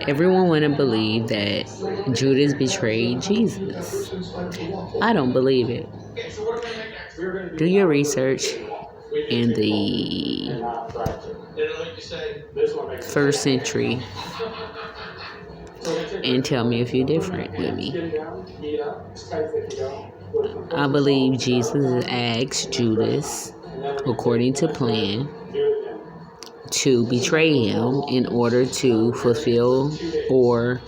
Everyone want to believe that Judas betrayed Jesus. I don't believe it. Do your research in the first century and tell me if you're different with me. I believe Jesus asked Judas, according to plan, to betray him in order to fulfill or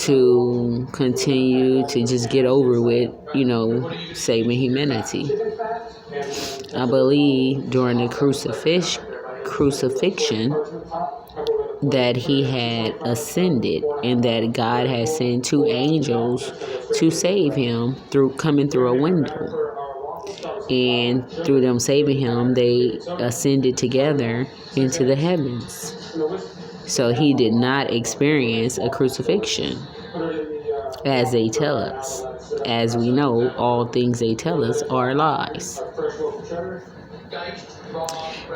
to continue to just get over with, saving humanity. I believe during the crucifixion that he had ascended and that God had sent 2 angels to save him coming through a window. And through them saving him, they ascended together into the heavens. So he did not experience a crucifixion, as they tell us. As we know, all things they tell us are lies.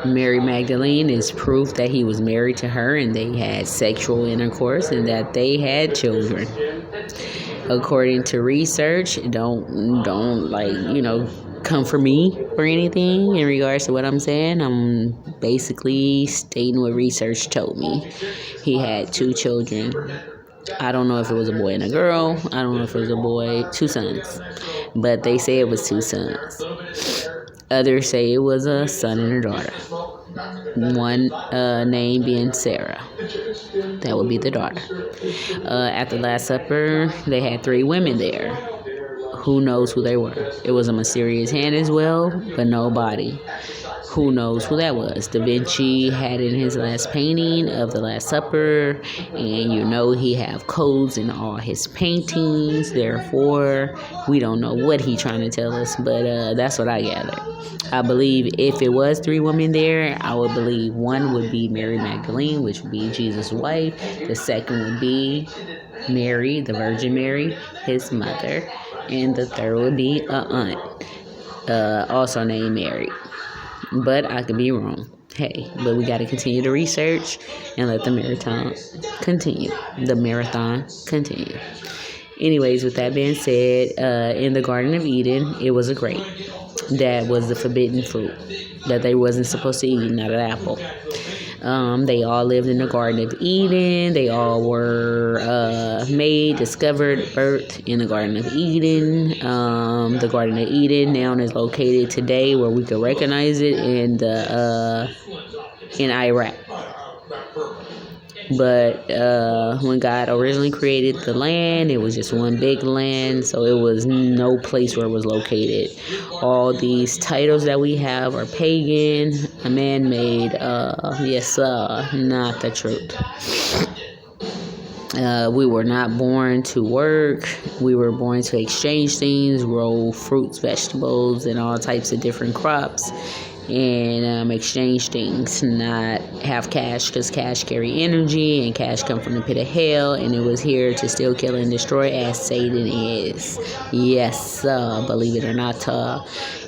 Mary Magdalene is proof that he was married to her and they had sexual intercourse and that they had children. According to research, don't come for me or anything in regards to what I'm saying. I'm basically stating what research told me. He had 2 children. I don't know if it was a boy and a girl. I don't know if it was a boy, 2 sons. But they say it was 2 sons. Others say it was a son and a daughter. One name being Sarah. That would be the daughter. At the Last Supper, they had 3 women there. Who knows who they were? It was a mysterious hand as well, but no body. Who knows who that was? Da Vinci had it in his last painting of the Last Supper, and he have codes in all his paintings. Therefore, we don't know what he trying to tell us, but that's what I gathered. I believe if it was 3 women there, I would believe one would be Mary Magdalene, which would be Jesus' wife. The second would be Mary, the Virgin Mary, his mother. And the third would be an aunt, also named Mary. But I could be wrong. Hey, but we got to continue to research and let the marathon continue. Anyways, with that being said, in the Garden of Eden, it was a grape. That was the forbidden fruit that they wasn't supposed to eat, not an apple. They all lived in the Garden of Eden. They all were discovered, birthed in the Garden of Eden. The Garden of Eden now is located today where we can recognize it in Iraq. But when God originally created the land, it was just one big land, so it was no place where it was located. All these titles that we have are pagan, man-made, not the truth. We were not born to work. We were born to exchange things, grow fruits, vegetables, and all types of different crops. And exchange things, not have cash, because cash carry energy and cash come from the pit of hell, and it was here to steal, kill, and destroy as Satan is. Yes, believe it or not.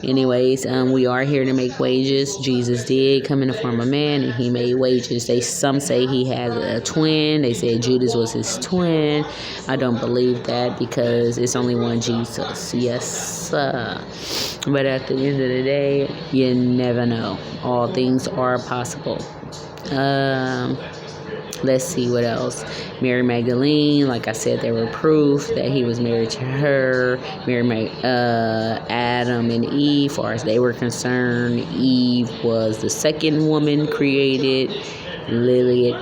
Anyways, we are here to make wages. Jesus did come in the form of man, and he made wages. Some say he had a twin. They said Judas was his twin. I don't believe that because it's only one Jesus. Yes, but at the end of the day, you never know. All things are possible. Let's see what else. Mary Magdalene, like I said, there were proof that he was married to her. Adam and Eve, as far as they were concerned, Eve was the second woman created. Lily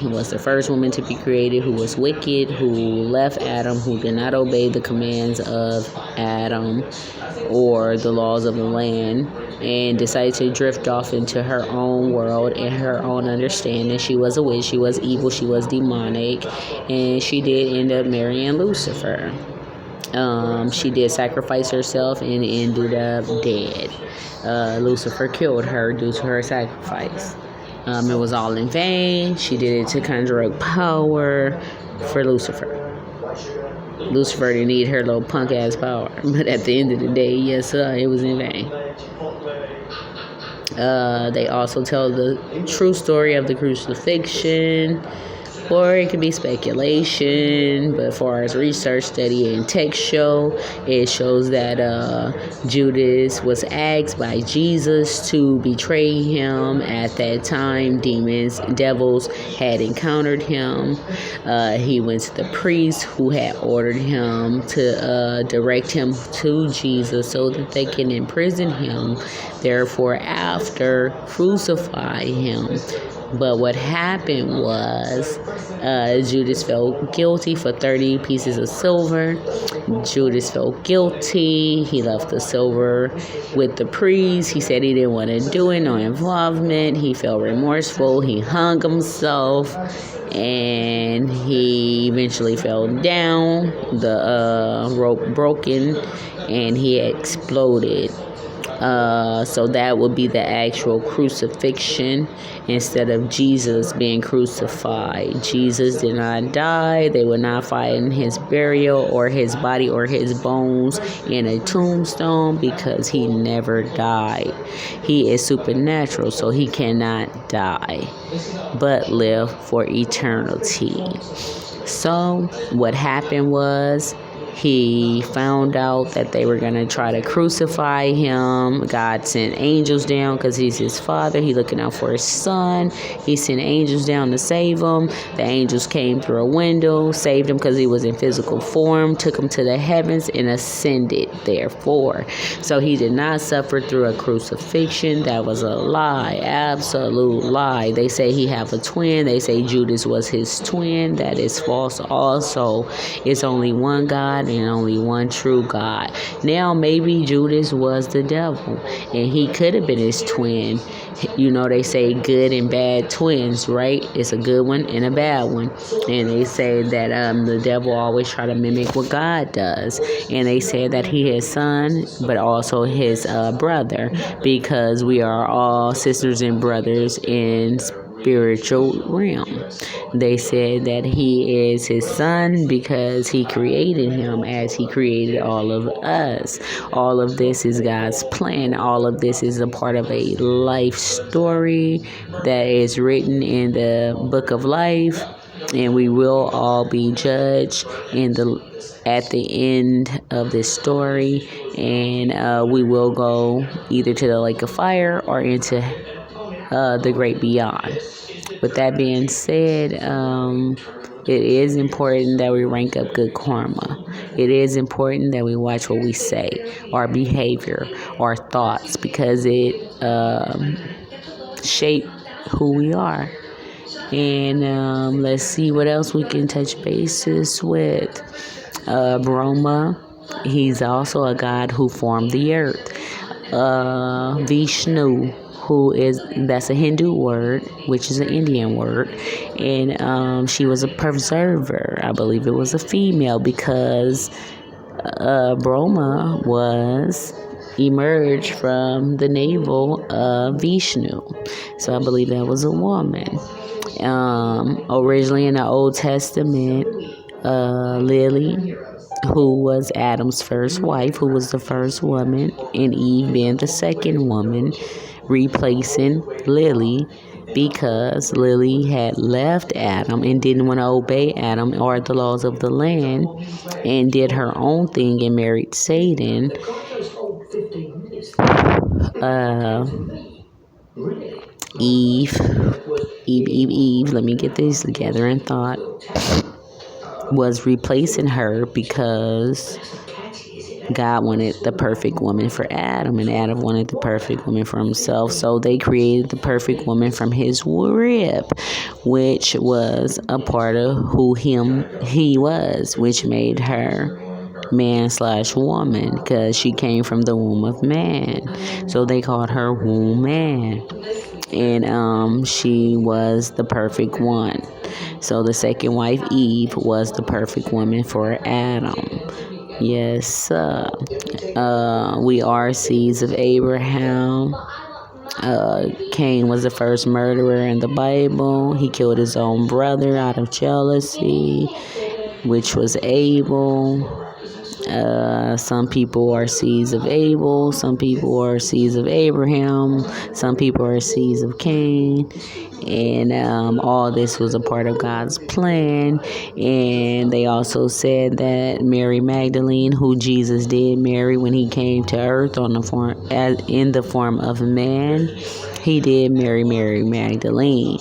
was the first woman to be created, who was wicked, who left Adam, who did not obey the commands of Adam or the laws of the land, and decided to drift off into her own world and her own understanding. She was a witch, she was evil, she was demonic, and she did end up marrying Lucifer. She did sacrifice herself and ended up dead. Lucifer killed her due to her sacrifice. It was all in vain. She did it to conjure up power for Lucifer. Lucifer didn't need her little punk-ass power. But at the end of the day, yes, it was in vain. They also tell the true story of the crucifixion, or it could be speculation. But as far as research, study, and text show, it shows that Judas was asked by Jesus to betray him. At that time, devils had encountered him. He went to the priest who had ordered him to direct him to Jesus so that they can imprison him. Therefore, after crucify him. But what happened was Judas felt guilty for 30 pieces of silver. Judas felt guilty. He left the silver with the priest. He said he didn't want to do it, no involvement. He felt remorseful. He hung himself. And he eventually fell down. The rope broken and he exploded. So that would be the actual crucifixion instead of Jesus being crucified. Jesus did not die. They would not find his burial or his body or his bones in a tombstone because he never died. He is supernatural, so he cannot die but live for eternity. So what happened was, he found out that they were going to try to crucify him. God sent angels down because he's his father. He's looking out for his son. He sent angels down to save him. The angels came through a window, saved him because he was in physical form, took him to the heavens, and ascended therefore. So he did not suffer through a crucifixion. That was a lie, absolute lie. They say he have a twin. They say Judas was his twin. That is false also. It's only one God and only one true God. Now, maybe Judas was the devil, and he could have been his twin. You know, they say good and bad twins, right? It's a good one and a bad one. And they say that the devil always try to mimic what God does. And they say that he is son, but also his brother, because we are all sisters and brothers in spiritual realm. They said that he is his son because he created him as he created all of us. All of this is God's plan. All of this is a part of a life story that is written in the book of life, and we will all be judged at the end of this story, and we will go either to the lake of fire or into the great beyond. With that being said, it is important that we rank up good karma. It is important that we watch what we say, our behavior, our thoughts, because it shape who we are. And let's see what else we can touch bases with. Brahma, he's also a god who formed the earth. Vishnu, that's a Hindu word, which is an Indian word, and she was a preserver. I believe it was a female because Brahma was emerged from the navel of Vishnu, so I believe that was a woman. Originally in the Old Testament, Lily, who was Adam's first wife, who was the first woman, and Eve being the second woman, replacing Lily because Lily had left Adam and didn't want to obey Adam or the laws of the land and did her own thing and married Satan. Eve, let me get this together in thought, was replacing her because God wanted the perfect woman for Adam, and Adam wanted the perfect woman for himself. So they created the perfect woman from his rib, which was a part of who he was, which made her man/woman, because she came from the womb of man. So they called her womb man. And she was the perfect one. So the second wife, Eve, was the perfect woman for Adam. Yes, we are seeds of Abraham. Cain was the first murderer in the Bible. He killed his own brother out of jealousy, which was Abel. Some people are seeds of Abel. Some people are seeds of Abraham. Some people are seeds of Cain. And all this was a part of God's plan. And they also said that Mary Magdalene, who Jesus did marry when he came to earth in the form of man, he did marry Mary Magdalene.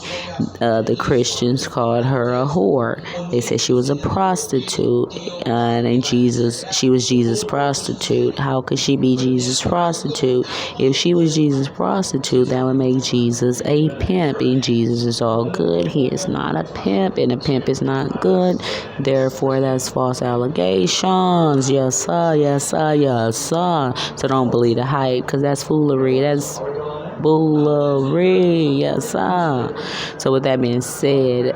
The Christians called her a whore. They said she was a prostitute, and she was Jesus' prostitute. How could she be Jesus' prostitute? If she was Jesus' prostitute, that would make Jesus a pimp, and Jesus is all good. He is not a pimp, and a pimp is not good. Therefore, that's false allegations. Yes, sir. Yes, sir. Yes, sir. So don't believe the hype, because that's foolery. That's foolery. Yes, sir. So with that being said,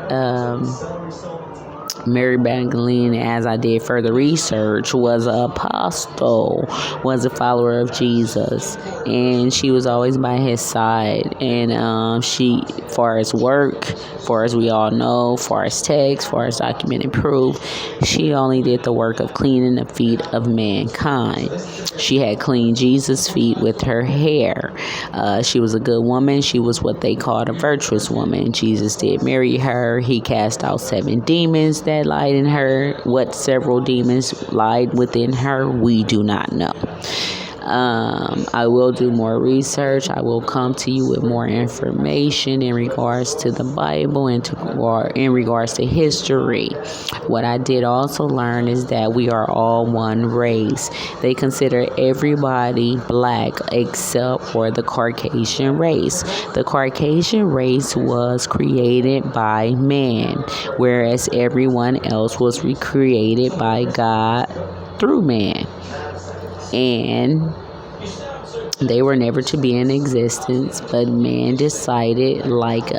Mary Magdalene, as I did further research, was an apostle, was a follower of Jesus, and she was always by his side. And she, far as work, far as we all know, far as text, far as documented proof, she only did the work of cleaning the feet of mankind. She had cleaned Jesus' feet with her hair. She was a good woman. She was what they called a virtuous woman. Jesus did marry her. He cast out 7 demons that lied in her. What several demons lied within her, we do not know. I will do more research. I will come to you with more information in regards to the Bible and in regards to history. What I did also learn is that we are all one race. They consider everybody black except for the Caucasian race. The Caucasian race was created by man, whereas everyone else was recreated by God through man. And they were never to be in existence, but man decided, like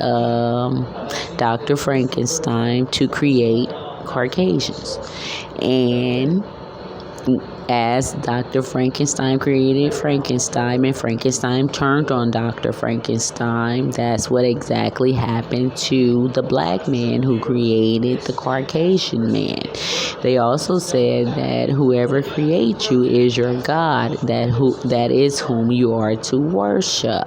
Dr. Frankenstein, to create Caucasians. And as Dr. Frankenstein created Frankenstein, and Frankenstein turned on Dr. Frankenstein, that's what exactly happened to the black man who created the Caucasian man. They also said that whoever creates you is your God, that is whom you are to worship.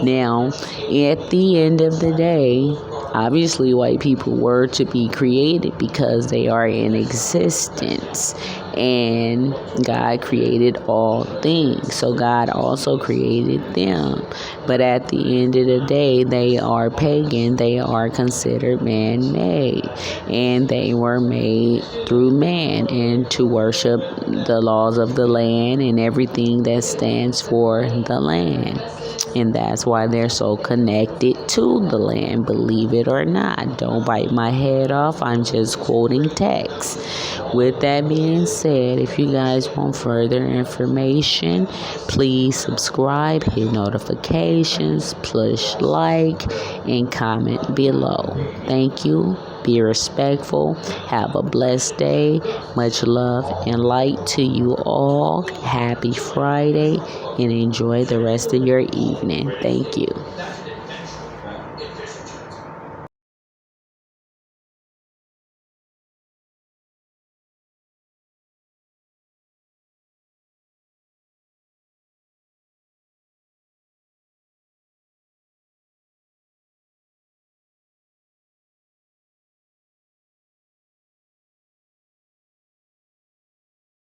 Now, at the end of the day, obviously white people were to be created because they are in existence, and God created all things, so God also created them. But at the end of the day, they are pagan. They are considered man-made, and they were made through man and to worship the laws of the land and everything that stands for the land. And that's why they're so connected to the land, believe it or not. Don't bite my head off. I'm just quoting text. With that being said, if you guys want further information, please subscribe, hit notifications, push like, and comment below. Thank you. Be respectful. Have a blessed day. Much love and light to you all. Happy Friday, and enjoy the rest of your evening. Thank you.